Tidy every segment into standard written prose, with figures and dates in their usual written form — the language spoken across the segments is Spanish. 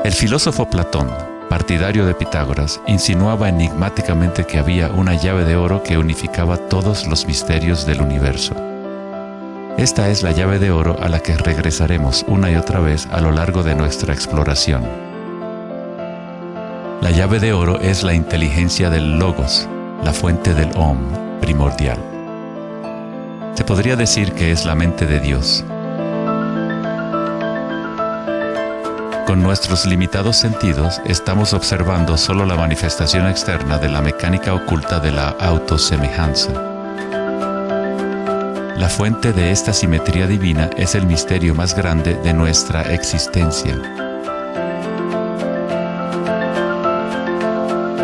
El filósofo Platón, partidario de Pitágoras, insinuaba enigmáticamente que había una llave de oro que unificaba todos los misterios del universo. Esta es la llave de oro a la que regresaremos una y otra vez a lo largo de nuestra exploración. La llave de oro es la inteligencia del Logos, la fuente del Om primordial. Se podría decir que es la mente de Dios. Con nuestros limitados sentidos, estamos observando solo la manifestación externa de la mecánica oculta de la autosemejanza. La fuente de esta simetría divina es el misterio más grande de nuestra existencia.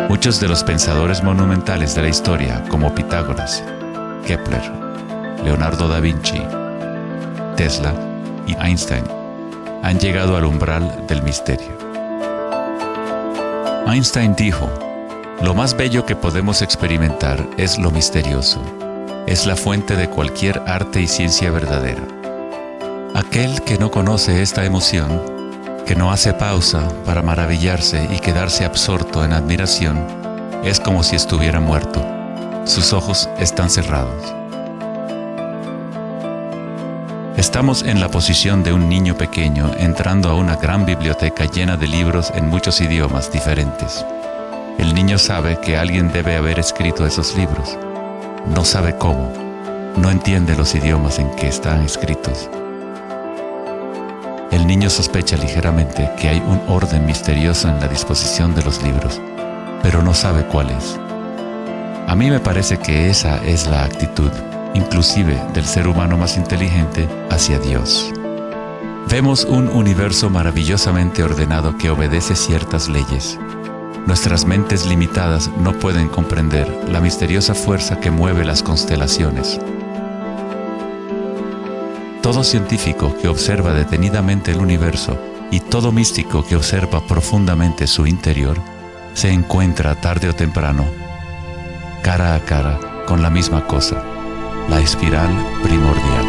Muchos de los pensadores monumentales de la historia, como Pitágoras, Kepler, Leonardo da Vinci, Tesla y Einstein, han llegado al umbral del misterio. Einstein dijo: "Lo más bello que podemos experimentar es lo misterioso. Es la fuente de cualquier arte y ciencia verdadera. Aquel que no conoce esta emoción, que no hace pausa para maravillarse y quedarse absorto en admiración, es como si estuviera muerto. Sus ojos están cerrados". Estamos en la posición de un niño pequeño entrando a una gran biblioteca llena de libros en muchos idiomas diferentes. El niño sabe que alguien debe haber escrito esos libros. No sabe cómo, no entiende los idiomas en que están escritos. El niño sospecha ligeramente que hay un orden misterioso en la disposición de los libros, pero no sabe cuál es. A mí me parece que esa es la actitud, inclusive del ser humano más inteligente, hacia Dios. Vemos un universo maravillosamente ordenado que obedece ciertas leyes. Nuestras mentes limitadas no pueden comprender la misteriosa fuerza que mueve las constelaciones. Todo científico que observa detenidamente el universo y todo místico que observa profundamente su interior, se encuentra tarde o temprano, cara a cara, con la misma cosa, la espiral primordial.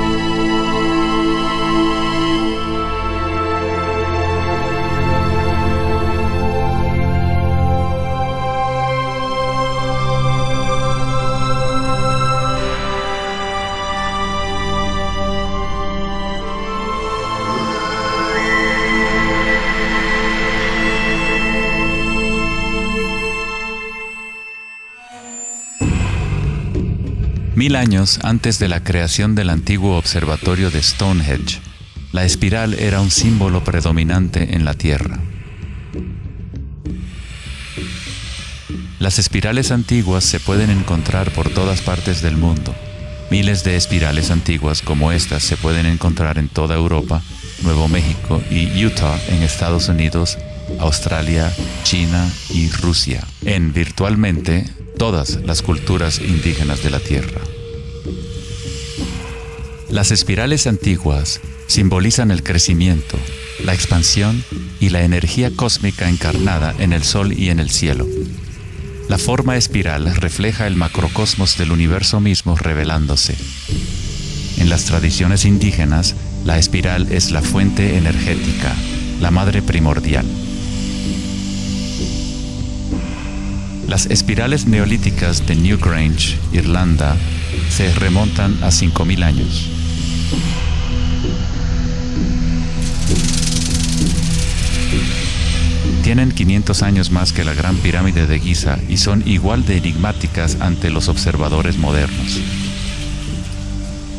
Mil años antes de la creación del antiguo observatorio de Stonehenge, la espiral era un símbolo predominante en la Tierra. Las espirales antiguas se pueden encontrar por todas partes del mundo. Miles de espirales antiguas como estas se pueden encontrar en toda Europa, Nuevo México y Utah en Estados Unidos, Australia, China y Rusia, en virtualmente todas las culturas indígenas de la Tierra. Las espirales antiguas simbolizan el crecimiento, la expansión y la energía cósmica encarnada en el Sol y en el cielo. La forma espiral refleja el macrocosmos del universo mismo revelándose. En las tradiciones indígenas, la espiral es la fuente energética, la madre primordial. Las espirales neolíticas de Newgrange, Irlanda, se remontan a 5000 años. Tienen 500 años más que la Gran Pirámide de Giza y son igual de enigmáticas ante los observadores modernos.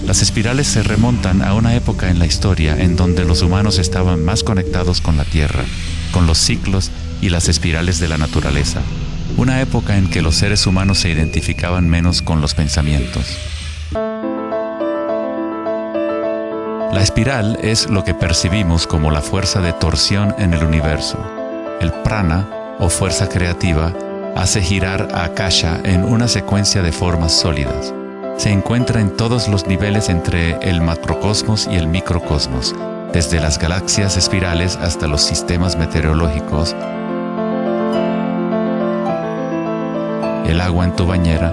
Las espirales se remontan a una época en la historia en donde los humanos estaban más conectados con la Tierra, con los ciclos y las espirales de la naturaleza. Una época en que los seres humanos se identificaban menos con los pensamientos. La espiral es lo que percibimos como la fuerza de torsión en el universo. El prana, o fuerza creativa, hace girar a Akasha en una secuencia de formas sólidas. Se encuentra en todos los niveles entre el macrocosmos y el microcosmos, desde las galaxias espirales hasta los sistemas meteorológicos, el agua en tu bañera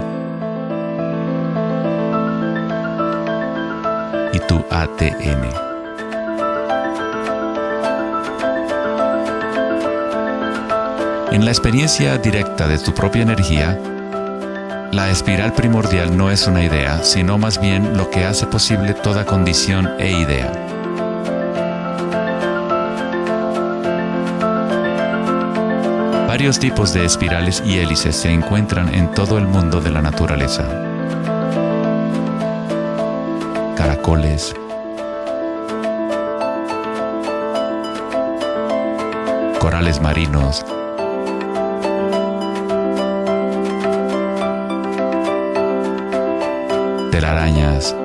y tu ATN. En la experiencia directa de tu propia energía, la espiral primordial no es una idea, sino más bien lo que hace posible toda condición e idea. Varios tipos de espirales y hélices se encuentran en todo el mundo de la naturaleza. Caracoles, corales marinos, telarañas,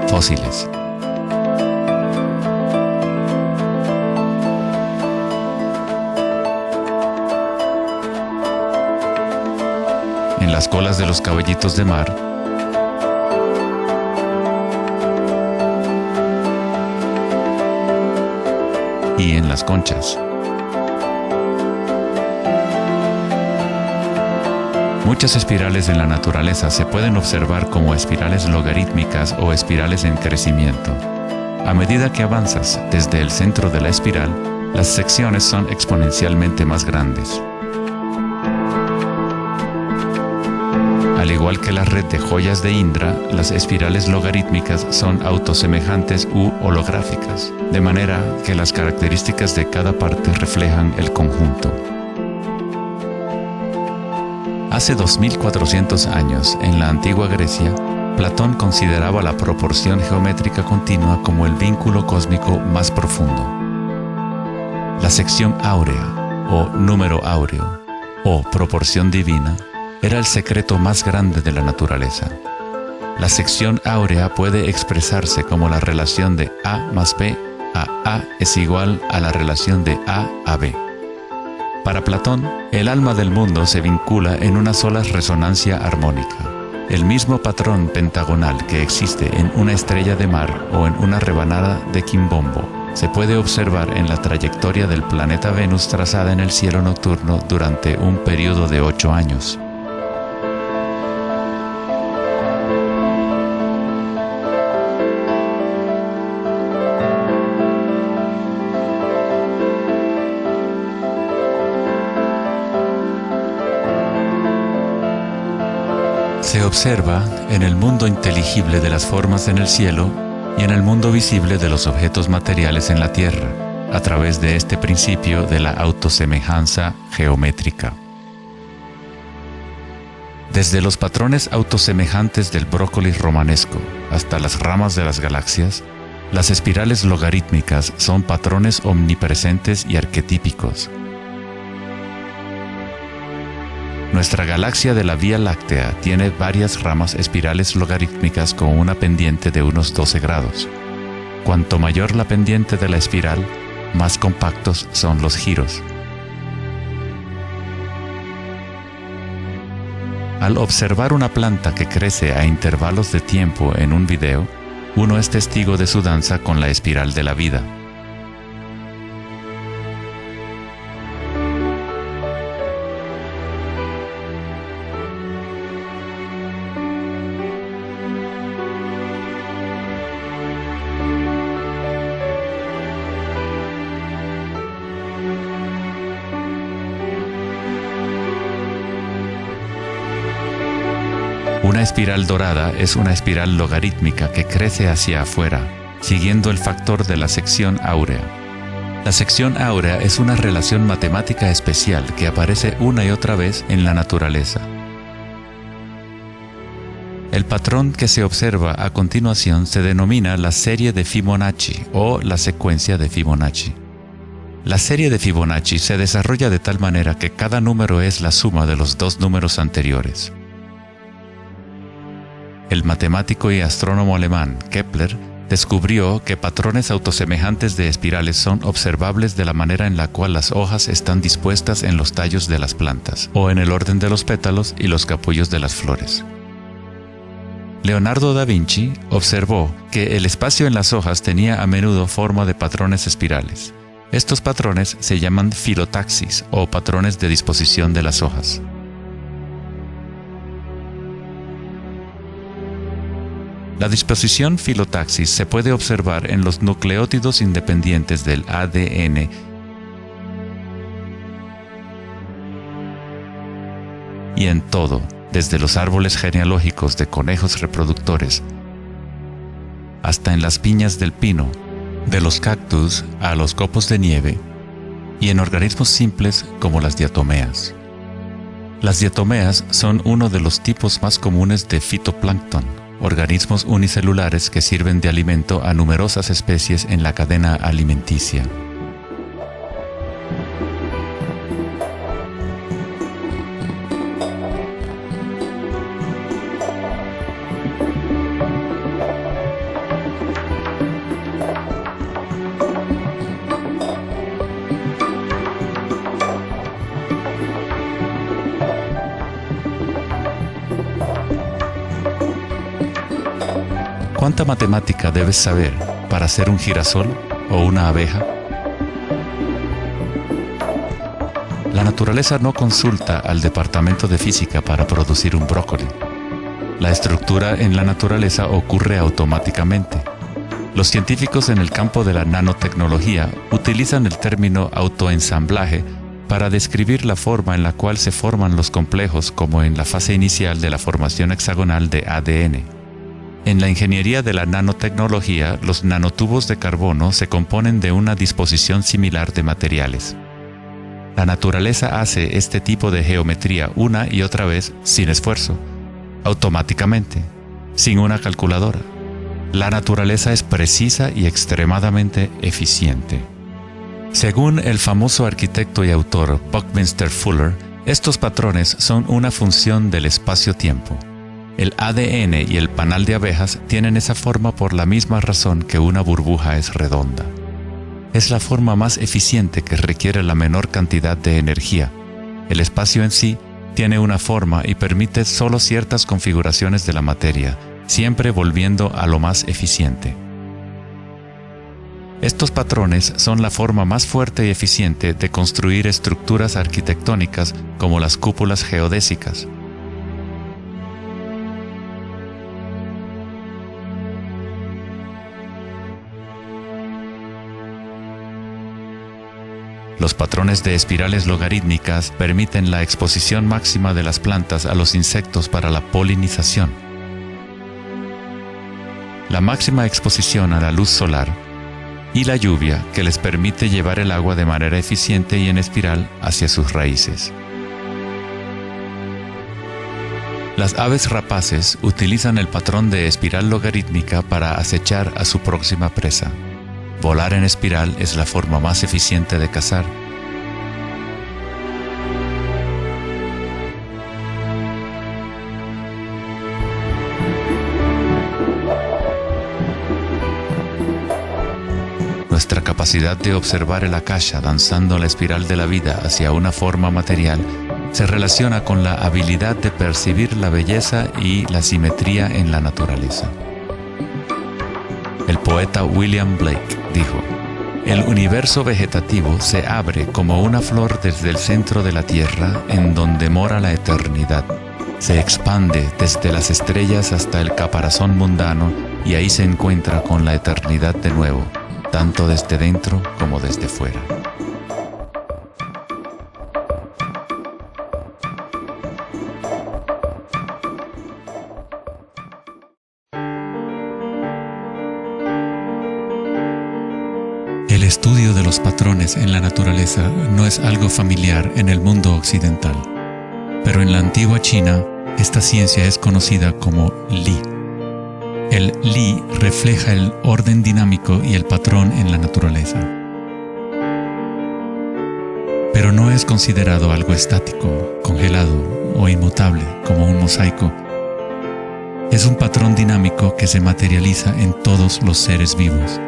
fósiles. En las colas de los caballitos de mar, y en las conchas. Muchas espirales en la naturaleza se pueden observar como espirales logarítmicas o espirales en crecimiento. A medida que avanzas desde el centro de la espiral, las secciones son exponencialmente más grandes. Al igual que la red de joyas de Indra, las espirales logarítmicas son autosemejantes u holográficas, de manera que las características de cada parte reflejan el conjunto. Hace 2400 años, en la antigua Grecia, Platón consideraba la proporción geométrica continua como el vínculo cósmico más profundo. La sección áurea, o número áureo, o proporción divina, era el secreto más grande de la naturaleza. La sección áurea puede expresarse como la relación de A más B a es igual a la relación de A a B. Para Platón, el alma del mundo se vincula en una sola resonancia armónica. El mismo patrón pentagonal que existe en una estrella de mar o en una rebanada de quimbombo se puede observar en la trayectoria del planeta Venus trazada en el cielo nocturno durante un periodo de 8 años. Se observa en el mundo inteligible de las formas en el cielo y en el mundo visible de los objetos materiales en la tierra, a través de este principio de la autosemejanza geométrica. Desde los patrones autosemejantes del brócoli romanesco hasta las ramas de las galaxias, las espirales logarítmicas son patrones omnipresentes y arquetípicos. Nuestra galaxia de la Vía Láctea tiene varias ramas espirales logarítmicas con una pendiente de unos 12 grados. Cuanto mayor la pendiente de la espiral, más compactos son los giros. Al observar una planta que crece a intervalos de tiempo en un video, uno es testigo de su danza con la espiral de la vida. Una espiral dorada es una espiral logarítmica que crece hacia afuera, siguiendo el factor de la sección áurea. La sección áurea es una relación matemática especial que aparece una y otra vez en la naturaleza. El patrón que se observa a continuación se denomina la serie de Fibonacci o la secuencia de Fibonacci. La serie de Fibonacci se desarrolla de tal manera que cada número es la suma de los dos números anteriores. El matemático y astrónomo alemán Kepler descubrió que patrones autosemejantes de espirales son observables de la manera en la cual las hojas están dispuestas en los tallos de las plantas, o en el orden de los pétalos y los capullos de las flores. Leonardo da Vinci observó que el espacio en las hojas tenía a menudo forma de patrones espirales. Estos patrones se llaman filotaxis o patrones de disposición de las hojas. La disposición filotaxis se puede observar en los nucleótidos independientes del ADN y en todo, desde los árboles genealógicos de conejos reproductores hasta en las piñas del pino, de los cactus a los copos de nieve, y en organismos simples como las diatomeas. Las diatomeas son uno de los tipos más comunes de fitoplancton, organismos unicelulares que sirven de alimento a numerosas especies en la cadena alimenticia. ¿Cuánta matemática debes saber para ser un girasol o una abeja? La naturaleza no consulta al departamento de física para producir un brócoli. La estructura en la naturaleza ocurre automáticamente. Los científicos en el campo de la nanotecnología utilizan el término autoensamblaje para describir la forma en la cual se forman los complejos, como en la fase inicial de la formación hexagonal de ADN. En la ingeniería de la nanotecnología, los nanotubos de carbono se componen de una disposición similar de materiales. La naturaleza hace este tipo de geometría una y otra vez sin esfuerzo, automáticamente, sin una calculadora. La naturaleza es precisa y extremadamente eficiente. Según el famoso arquitecto y autor Buckminster Fuller, estos patrones son una función del espacio-tiempo. El ADN y el panal de abejas tienen esa forma por la misma razón que una burbuja es redonda. Es la forma más eficiente que requiere la menor cantidad de energía. El espacio en sí tiene una forma y permite solo ciertas configuraciones de la materia, siempre volviendo a lo más eficiente. Estos patrones son la forma más fuerte y eficiente de construir estructuras arquitectónicas como las cúpulas geodésicas. Los patrones de espirales logarítmicas permiten la exposición máxima de las plantas a los insectos para la polinización. La máxima exposición a la luz solar y la lluvia que les permite llevar el agua de manera eficiente y en espiral hacia sus raíces. Las aves rapaces utilizan el patrón de espiral logarítmica para acechar a su próxima presa. Volar en espiral es la forma más eficiente de cazar. Nuestra capacidad de observar el akasha danzando la espiral de la vida hacia una forma material se relaciona con la habilidad de percibir la belleza y la simetría en la naturaleza. El poeta William Blake dijo: "El universo vegetativo se abre como una flor desde el centro de la tierra en donde mora la eternidad. Se expande desde las estrellas hasta el caparazón mundano y ahí se encuentra con la eternidad de nuevo, tanto desde dentro como desde fuera". El estudio de los patrones en la naturaleza no es algo familiar en el mundo occidental, pero en la antigua China, esta ciencia es conocida como Li. El Li refleja el orden dinámico y el patrón en la naturaleza. Pero no es considerado algo estático, congelado o inmutable como un mosaico. Es un patrón dinámico que se materializa en todos los seres vivos.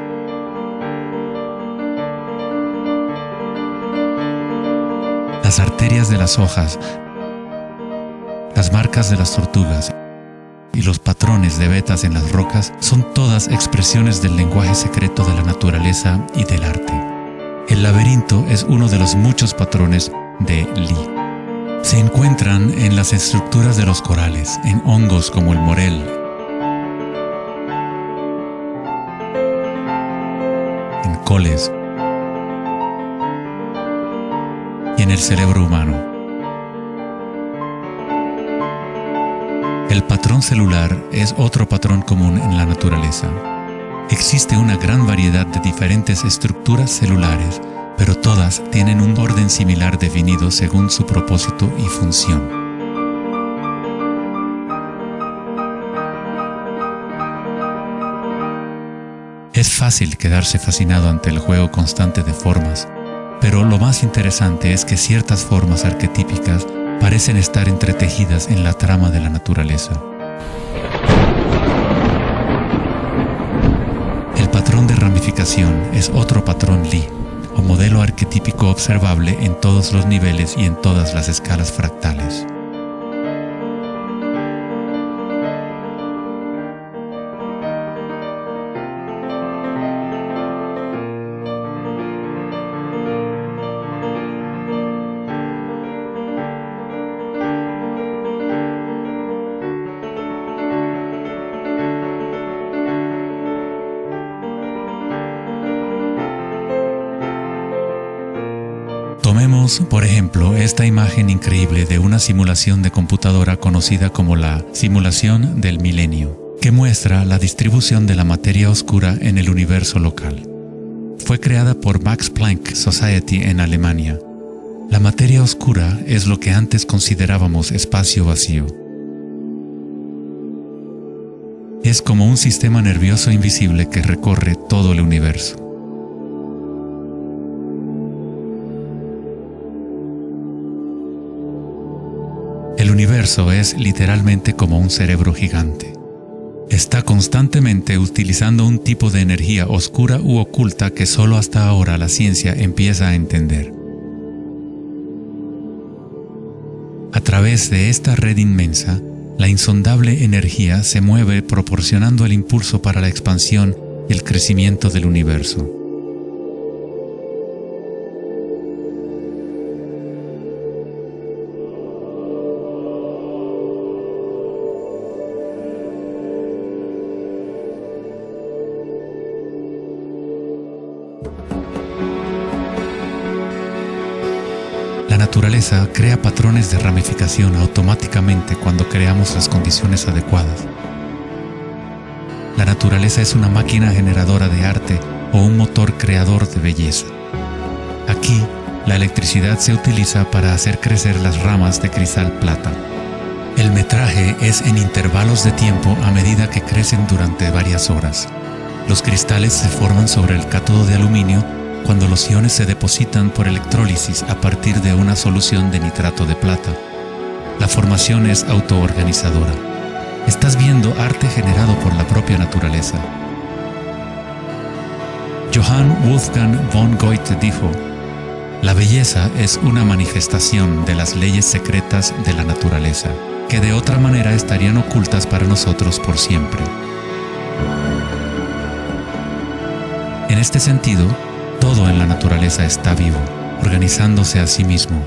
Las arterias de las hojas, las marcas de las tortugas y los patrones de vetas en las rocas son todas expresiones del lenguaje secreto de la naturaleza y del arte. El laberinto es uno de los muchos patrones de Li. Se encuentran en las estructuras de los corales, en hongos como el morel, alcoholes y en el cerebro humano. El patrón celular es otro patrón común en la naturaleza. Existe una gran variedad de diferentes estructuras celulares, pero todas tienen un orden similar definido según su propósito y función. Es fácil quedarse fascinado ante el juego constante de formas, pero lo más interesante es que ciertas formas arquetípicas parecen estar entretejidas en la trama de la naturaleza. El patrón de ramificación es otro patrón Lie, o modelo arquetípico observable en todos los niveles y en todas las escalas fractales. Tomemos, por ejemplo, esta imagen increíble de una simulación de computadora conocida como la simulación del milenio, que muestra la distribución de la materia oscura en el universo local. Fue creada por Max Planck Society en Alemania. La materia oscura es lo que antes considerábamos espacio vacío. Es como un sistema nervioso invisible que recorre todo el universo. El universo es literalmente como un cerebro gigante. Está constantemente utilizando un tipo de energía oscura u oculta que solo hasta ahora la ciencia empieza a entender. A través de esta red inmensa, la insondable energía se mueve proporcionando el impulso para la expansión y el crecimiento del universo. La naturaleza crea patrones de ramificación automáticamente cuando creamos las condiciones adecuadas. La naturaleza es una máquina generadora de arte o un motor creador de belleza. Aquí, la electricidad se utiliza para hacer crecer las ramas de cristal plata. El metraje es en intervalos de tiempo a medida que crecen durante varias horas. Los cristales se forman sobre el cátodo de aluminio cuando los iones se depositan por electrólisis a partir de una solución de nitrato de plata. La formación es autoorganizadora. Estás viendo arte generado por la propia naturaleza. Johann Wolfgang von Goethe dijo: "La belleza es una manifestación de las leyes secretas de la naturaleza, que de otra manera estarían ocultas para nosotros por siempre". En este sentido, todo en la naturaleza está vivo, organizándose a sí mismo.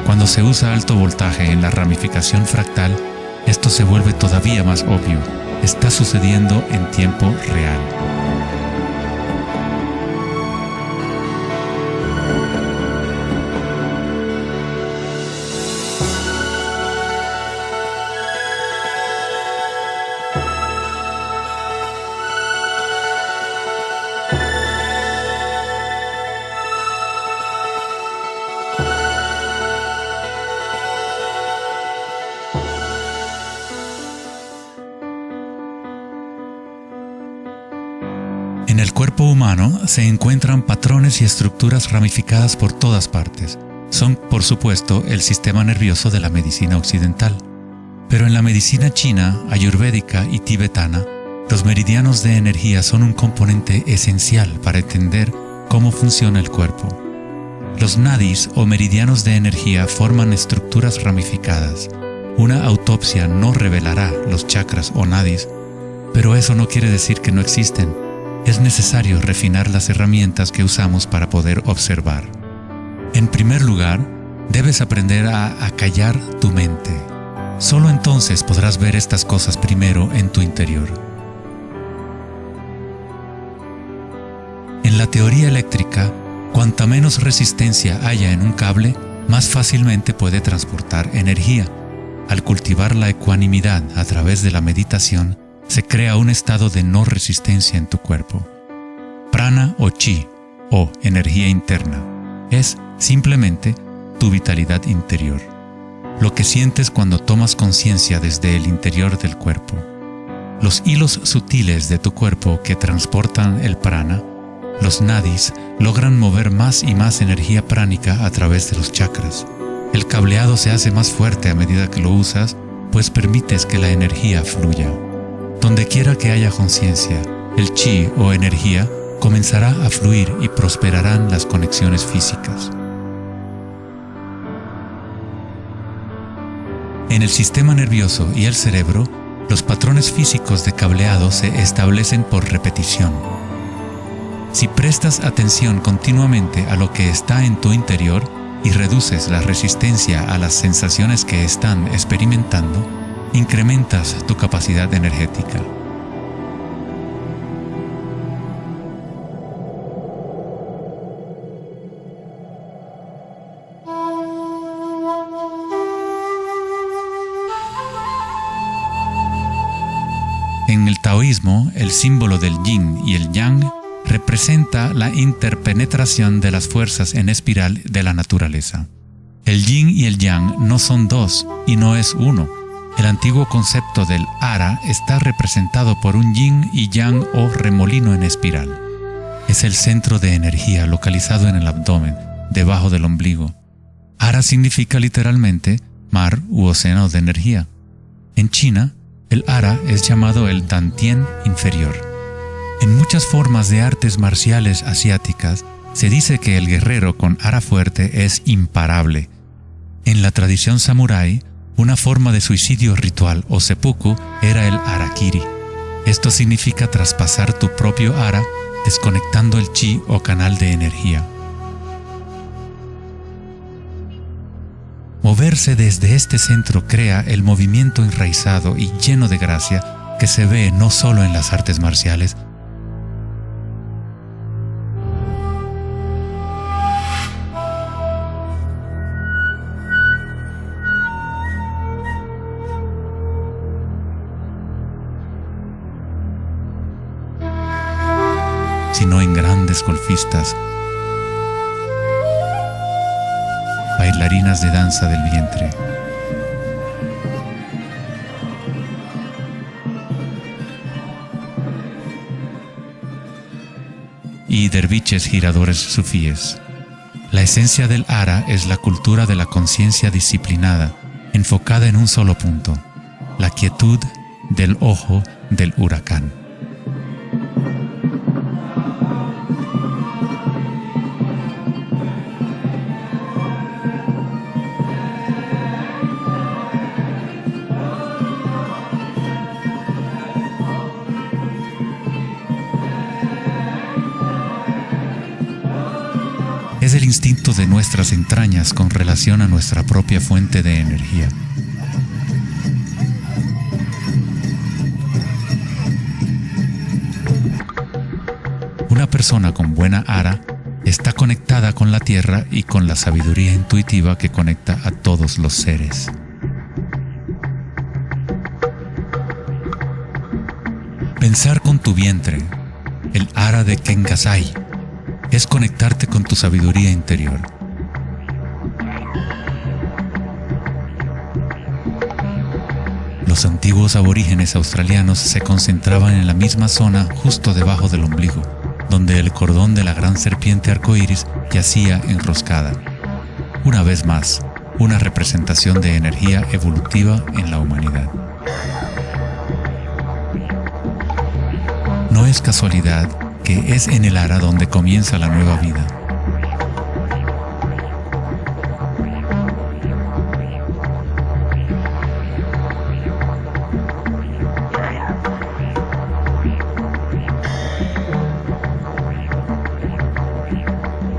Cuando se usa alto voltaje en la ramificación fractal, esto se vuelve todavía más obvio. Está sucediendo en tiempo real. En el cuerpo humano se encuentran patrones y estructuras ramificadas por todas partes. Son, por supuesto, el sistema nervioso de la medicina occidental. Pero en la medicina china, ayurvédica y tibetana, los meridianos de energía son un componente esencial para entender cómo funciona el cuerpo. Los nadis o meridianos de energía forman estructuras ramificadas. Una autopsia no revelará los chakras o nadis, pero eso no quiere decir que no existen. Es necesario refinar las herramientas que usamos para poder observar. En primer lugar, debes aprender a acallar tu mente. Solo entonces podrás ver estas cosas primero en tu interior. En la teoría eléctrica, cuanta menos resistencia haya en un cable, más fácilmente puede transportar energía. Al cultivar la ecuanimidad a través de la meditación, se crea un estado de no resistencia en tu cuerpo. Prana o chi, o energía interna, es simplemente tu vitalidad interior. Lo que sientes cuando tomas conciencia desde el interior del cuerpo. Los hilos sutiles de tu cuerpo que transportan el prana, los nadis, logran mover más y más energía pránica a través de los chakras. El cableado se hace más fuerte a medida que lo usas, pues permites que la energía fluya. Donde quiera que haya conciencia, el chi o energía comenzará a fluir y prosperarán las conexiones físicas. En el sistema nervioso y el cerebro, los patrones físicos de cableado se establecen por repetición. Si prestas atención continuamente a lo que está en tu interior y reduces la resistencia a las sensaciones que están experimentando, incrementas tu capacidad energética. En el taoísmo, el símbolo del yin y el yang representa la interpenetración de las fuerzas en espiral de la naturaleza. El yin y el yang no son dos y no es uno. El antiguo concepto del ara está representado por un yin y yang o remolino en espiral. Es el centro de energía localizado en el abdomen, debajo del ombligo. Ara significa literalmente mar u océano de energía. En China, el ara es llamado el Dantien inferior. En muchas formas de artes marciales asiáticas, se dice que el guerrero con ara fuerte es imparable. En la tradición samurái, una forma de suicidio ritual o seppuku era el harakiri. Esto significa traspasar tu propio ara, desconectando el chi o canal de energía. Moverse desde este centro crea el movimiento enraizado y lleno de gracia que se ve no solo en las artes marciales, sino en grandes golfistas, bailarinas de danza del vientre, y derviches giradores sufíes. La esencia del ara es la cultura de la conciencia disciplinada, enfocada en un solo punto, la quietud del ojo del huracán. Es el instinto de nuestras entrañas con relación a nuestra propia fuente de energía. Una persona con buena ara está conectada con la tierra y con la sabiduría intuitiva que conecta a todos los seres. Pensar con tu vientre, el ara de Kengasai, es conectarte con tu sabiduría interior. Los antiguos aborígenes australianos se concentraban en la misma zona justo debajo del ombligo, donde el cordón de la gran serpiente arcoíris yacía enroscada. Una vez más, una representación de energía evolutiva en la humanidad. No es casualidad que es en el ara donde comienza la nueva vida.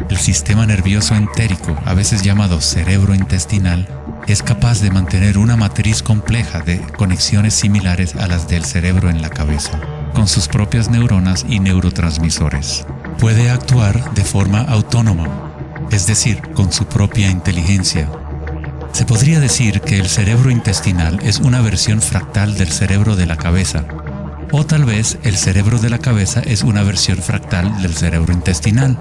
El sistema nervioso entérico, a veces llamado cerebro intestinal, es capaz de mantener una matriz compleja de conexiones similares a las del cerebro en la cabeza. con sus propias neuronas y neurotransmisores. Puede actuar de forma autónoma, es decir, con su propia inteligencia. Se podría decir que el cerebro intestinal es una versión fractal del cerebro de la cabeza, o tal vez el cerebro de la cabeza es una versión fractal del cerebro intestinal.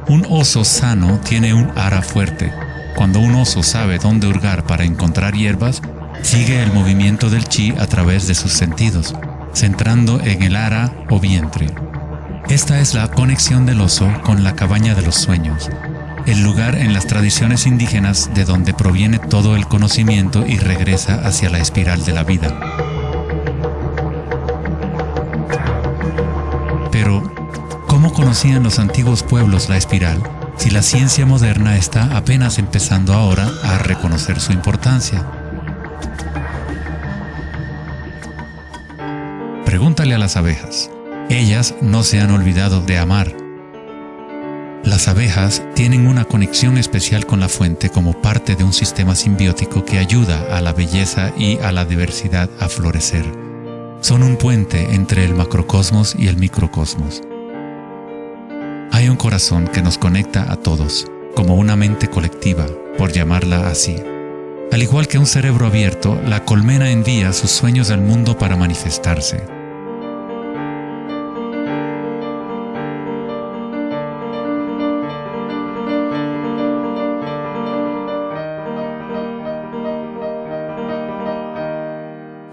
Un oso sano tiene un ara fuerte. Cuando un oso sabe dónde hurgar para encontrar hierbas, sigue el movimiento del chi a través de sus sentidos, centrando en el ara o vientre. Esta es la conexión del oso con la cabaña de los sueños, el lugar en las tradiciones indígenas de donde proviene todo el conocimiento y regresa hacia la espiral de la vida. Pero, ¿cómo conocían los antiguos pueblos la espiral si la ciencia moderna está apenas empezando ahora a reconocer su importancia? Pregúntale a las abejas. Ellas no se han olvidado de amar. Las abejas tienen una conexión especial con la fuente como parte de un sistema simbiótico que ayuda a la belleza y a la diversidad a florecer. Son un puente entre el macrocosmos y el microcosmos. Hay un corazón que nos conecta a todos, como una mente colectiva, por llamarla así. Al igual que un cerebro abierto, la colmena envía sus sueños al mundo para manifestarse.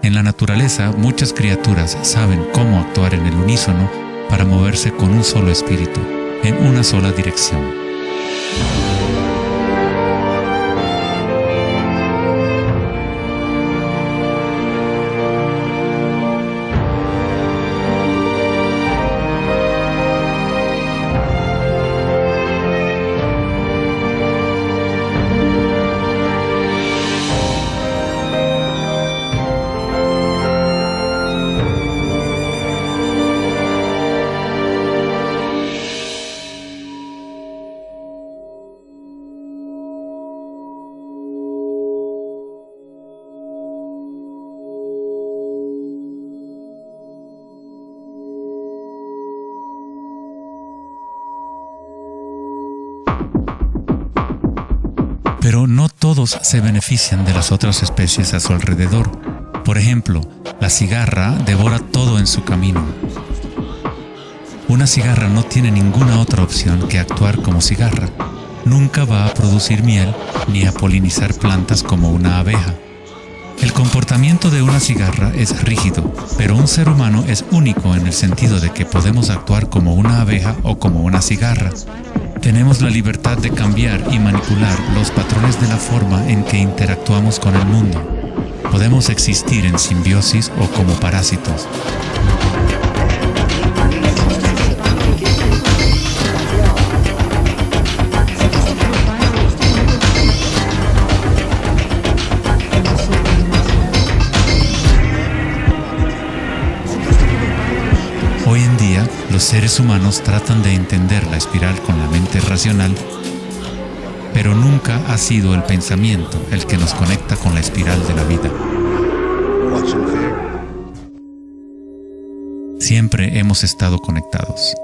En la naturaleza, muchas criaturas saben cómo actuar en el unísono para moverse con un solo espíritu, en una sola dirección. Pero no todos se benefician de las otras especies a su alrededor. Por ejemplo, la cigarra devora todo en su camino. Una cigarra no tiene ninguna otra opción que actuar como cigarra. Nunca va a producir miel ni a polinizar plantas como una abeja. El comportamiento de una cigarra es rígido, pero un ser humano es único en el sentido de que podemos actuar como una abeja o como una cigarra. Tenemos la libertad de cambiar y manipular los patrones de la forma en que interactuamos con el mundo. Podemos existir en simbiosis o como parásitos. Hoy en día, los seres humanos tratan de entender la espiral con la mente racional, pero nunca ha sido el pensamiento el que nos conecta con la espiral de la vida. Siempre hemos estado conectados.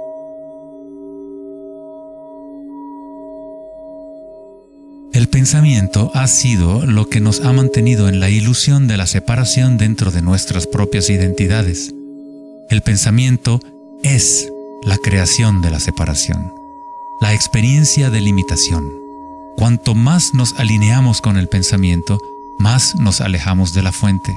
El pensamiento ha sido lo que nos ha mantenido en la ilusión de la separación dentro de nuestras propias identidades. El pensamiento es la creación de la separación, la experiencia de limitación. Cuanto más nos alineamos con el pensamiento, más nos alejamos de la fuente.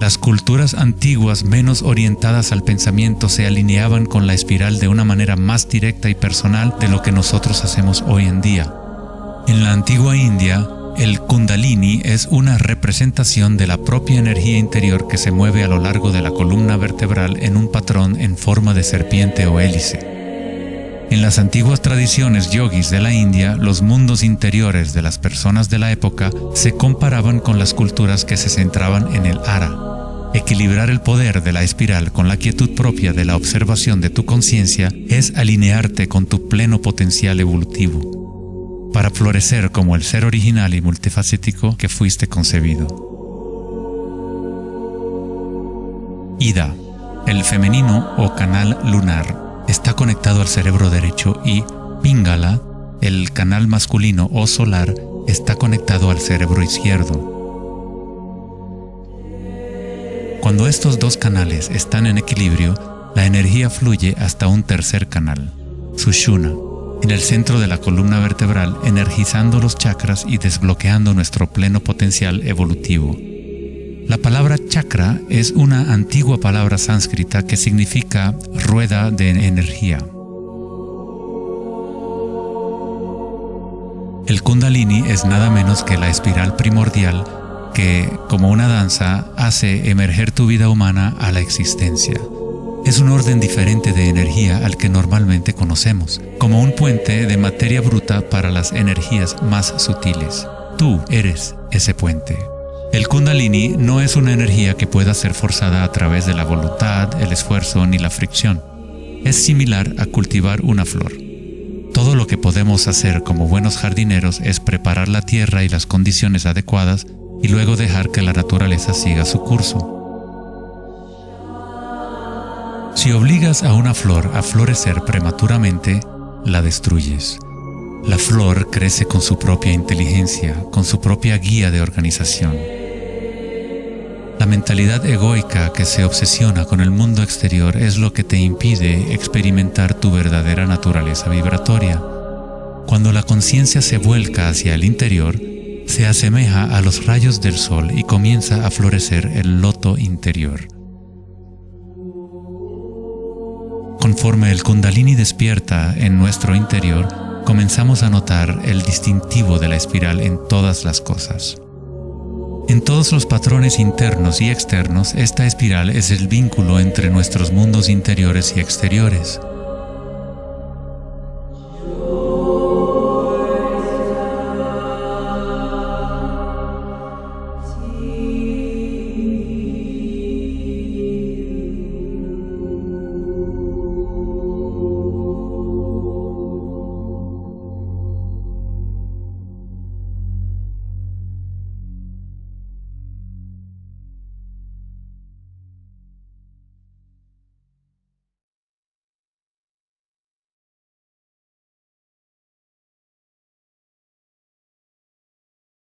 Las culturas antiguas menos orientadas al pensamiento se alineaban con la espiral de una manera más directa y personal de lo que nosotros hacemos hoy en día. En la antigua India, el Kundalini es una representación de la propia energía interior que se mueve a lo largo de la columna vertebral en un patrón en forma de serpiente o hélice. En las antiguas tradiciones yogis de la India, los mundos interiores de las personas de la época se comparaban con las culturas que se centraban en el ara. Equilibrar el poder de la espiral con la quietud propia de la observación de tu conciencia es alinearte con tu pleno potencial evolutivo, para florecer como el ser original y multifacético que fuiste concebido. Ida, el femenino o canal lunar, está conectado al cerebro derecho y Pingala, el canal masculino o solar, está conectado al cerebro izquierdo. Cuando estos dos canales están en equilibrio, la energía fluye hasta un tercer canal, Sushumna, en el centro de la columna vertebral, energizando los chakras y desbloqueando nuestro pleno potencial evolutivo. La palabra chakra es una antigua palabra sánscrita que significa rueda de energía. El Kundalini es nada menos que la espiral primordial que, como una danza, hace emerger tu vida humana a la existencia. Es un orden diferente de energía al que normalmente conocemos, como un puente de materia bruta para las energías más sutiles. Tú eres ese puente. El Kundalini no es una energía que pueda ser forzada a través de la voluntad, el esfuerzo ni la fricción. Es similar a cultivar una flor. Todo lo que podemos hacer como buenos jardineros es preparar la tierra y las condiciones adecuadas y luego dejar que la naturaleza siga su curso. Si obligas a una flor a florecer prematuramente, la destruyes. La flor crece con su propia inteligencia, con su propia guía de organización. La mentalidad egoica que se obsesiona con el mundo exterior es lo que te impide experimentar tu verdadera naturaleza vibratoria. Cuando la conciencia se vuelca hacia el interior, se asemeja a los rayos del sol y comienza a florecer el loto interior. Conforme el Kundalini despierta en nuestro interior, comenzamos a notar el distintivo de la espiral en todas las cosas. En todos los patrones internos y externos, esta espiral es el vínculo entre nuestros mundos interiores y exteriores.